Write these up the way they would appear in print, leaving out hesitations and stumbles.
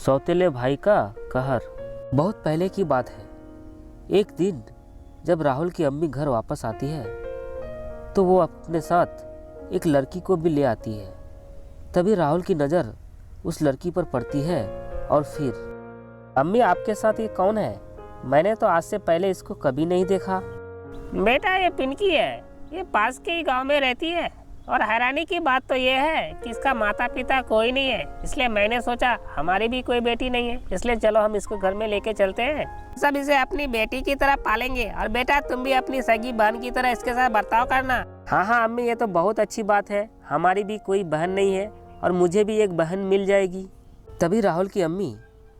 सौतेले भाई का कहर। बहुत पहले की बात है। एक दिन जब राहुल की अम्मी घर वापस आती है तो वो अपने साथ एक लड़की को भी ले आती है। तभी राहुल की नज़र उस लड़की पर पड़ती है और फिर, अम्मी आपके साथ ये कौन है? मैंने तो आज से पहले इसको कभी नहीं देखा। बेटा ये पिंकी है, ये पास के ही गांव में रहती है। और हैरानी की बात तो ये है कि इसका माता पिता कोई नहीं है, इसलिए मैंने सोचा हमारी भी कोई बेटी नहीं है, इसलिए चलो हम इसको घर में लेके चलते हैं। सब इसे अपनी बेटी की तरह पालेंगे और बेटा तुम भी अपनी सगी बहन की तरह इसके साथ बर्ताव करना। हाँ हाँ अम्मी, ये तो बहुत अच्छी बात है। हमारी भी कोई बहन नहीं है और मुझे भी एक बहन मिल जाएगी। तभी राहुल की अम्मी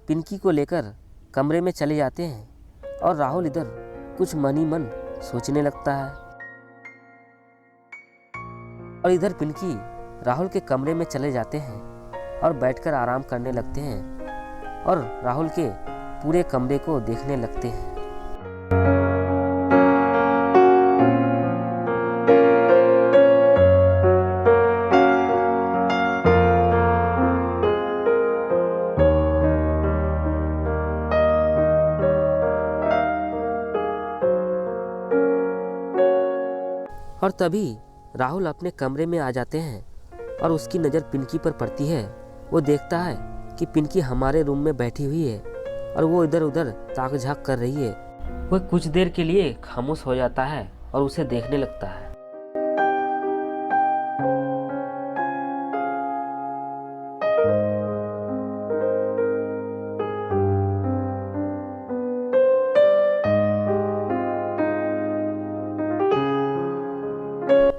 पिंकी को लेकर कमरे में चले जाते हैं और राहुल इधर कुछ मन ही मन सोचने लगता है। और इधर पिंकी राहुल के कमरे में चले जाते हैं और बैठकर आराम करने लगते हैं और राहुल के पूरे कमरे को देखने लगते हैं। और तभी राहुल अपने कमरे में आ जाते हैं और उसकी नज़र पिंकी पर पड़ती है। वो देखता है कि पिंकी हमारे रूम में बैठी हुई है और वो इधर उधर ताक झाक कर रही है। वो कुछ देर के लिए खामोश हो जाता है और उसे देखने लगता है।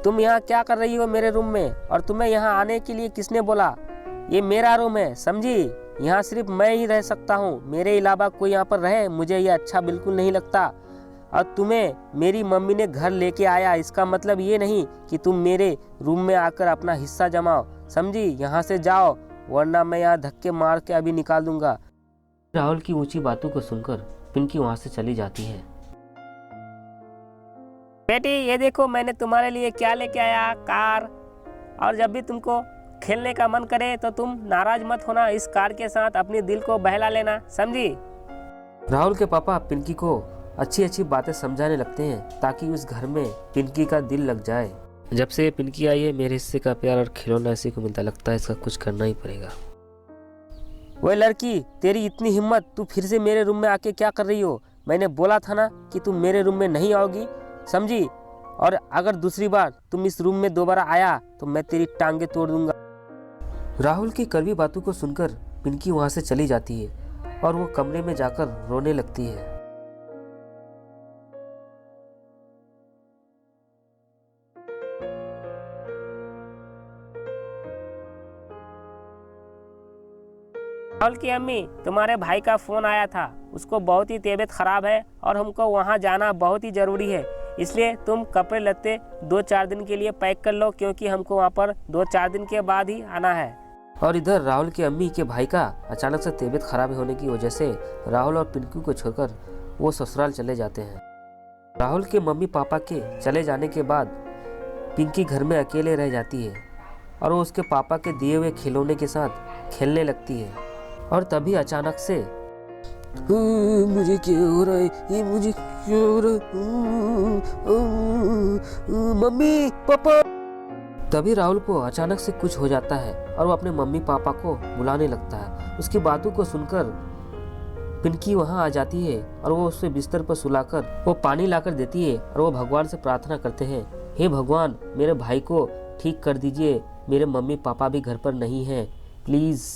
तुम यहाँ क्या कर रही हो मेरे रूम में? और तुम्हें यहाँ आने के लिए किसने बोला? ये मेरा रूम है, समझी? यहाँ सिर्फ मैं ही रह सकता हूँ, मेरे अलावा कोई यहाँ पर रहे मुझे ये अच्छा बिल्कुल नहीं लगता। और तुम्हें मेरी मम्मी ने घर लेके आया, इसका मतलब ये नहीं कि तुम मेरे रूम में आकर अपना हिस्सा जमाओ, समझी? यहाँ से जाओ वरना मैं यहाँ धक्के मार के अभी निकाल दूंगा। राहुल की ऊंची बातों को सुनकर पिंकी वहाँ से चली जाती है। बेटी ये देखो मैंने तुम्हारे लिए क्या लेके आया, कार। और जब भी तुमको खेलने का मन करे तो तुम नाराज मत होना, इस कार के साथ अपने दिल को बहला लेना, समझी? राहुल के पापा पिंकी को अच्छी अच्छी बातें समझाने लगते हैं ताकि उस घर में पिंकी का दिल लग जाए। जब से पिंकी आई है मेरे हिस्से का प्यार और खिलौना इसी को मिलता, लगता है इसका कुछ करना ही पड़ेगा। वो लड़की, तेरी इतनी हिम्मत, तू फिर से मेरे रूम में आके क्या कर रही हो? मैंने बोला था ना कि तुम मेरे रूम में नहीं आओगी, समझी? और अगर दूसरी बार तुम इस रूम में दोबारा आया तो मैं तेरी टांगे तोड़ दूंगा। राहुल की कड़वी बातों को सुनकर पिंकी वहां से चली जाती है और वो कमरे में जाकर रोने लगती है। राहुल की अम्मी, तुम्हारे भाई का फोन आया था, उसको बहुत ही तबीयत खराब है और हमको वहाँ जाना बहुत ही जरूरी है, इसलिए तुम कपड़े लत्ते 2-4 दिन के लिए पैक कर लो क्योंकि हमको वहाँ पर 2-4 दिन के बाद ही आना है। और इधर राहुल की अम्मी के भाई का अचानक से तबीयत खराब होने की वजह से राहुल और पिंकी को छोड़कर वो ससुराल चले जाते हैं। राहुल के मम्मी पापा के चले जाने के बाद पिंकी घर में अकेले रह जाती है और वो उसके पापा के दिए हुए खिलौने के साथ खेलने लगती है। और तभी अचानक से, मुझे क्या हो रहा है, ये मुझे क्या हो रहा है, मम्मी पापा। तभी राहुल को अचानक से कुछ हो जाता है और वो अपने मम्मी पापा को बुलाने लगता है। उसकी बातों को सुनकर पिंकी वहां आ जाती है और वो उसे बिस्तर पर सुलाकर वो पानी लाकर देती है और वो भगवान से प्रार्थना करते हैं, हे भगवान मेरे भाई को ठीक कर दीजिए, मेरे मम्मी पापा भी घर पर नहीं हैं, प्लीज।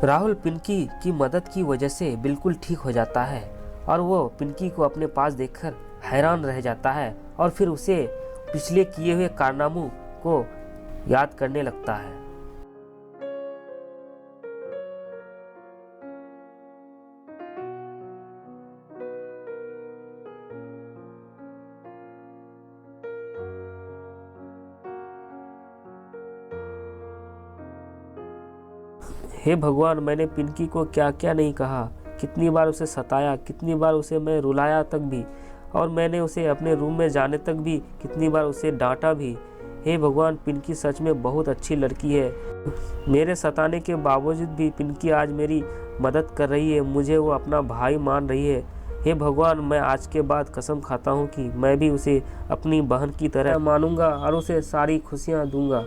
राहुल पिंकी की मदद की वजह से बिल्कुल ठीक हो जाता है और वो पिंकी को अपने पास देखकर हैरान रह जाता है और फिर उसे पिछले किए हुए कारनामों को याद करने लगता है। हे भगवान, मैंने पिंकी को क्या क्या नहीं कहा कितनी बार उसे सताया, कितनी बार उसे मैं रुलाया तक भी, और मैंने उसे अपने रूम में जाने तक भी कितनी बार उसे डांटा भी। हे भगवान, पिंकी सच में बहुत अच्छी लड़की है। मेरे सताने के बावजूद भी पिंकी आज मेरी मदद कर रही है, मुझे वो अपना भाई मान रही है। हे भगवान, मैं आज के बाद कसम खाता हूँ कि मैं भी उसे अपनी बहन की तरह मानूंगा और उसे सारी खुशियाँ दूंगा।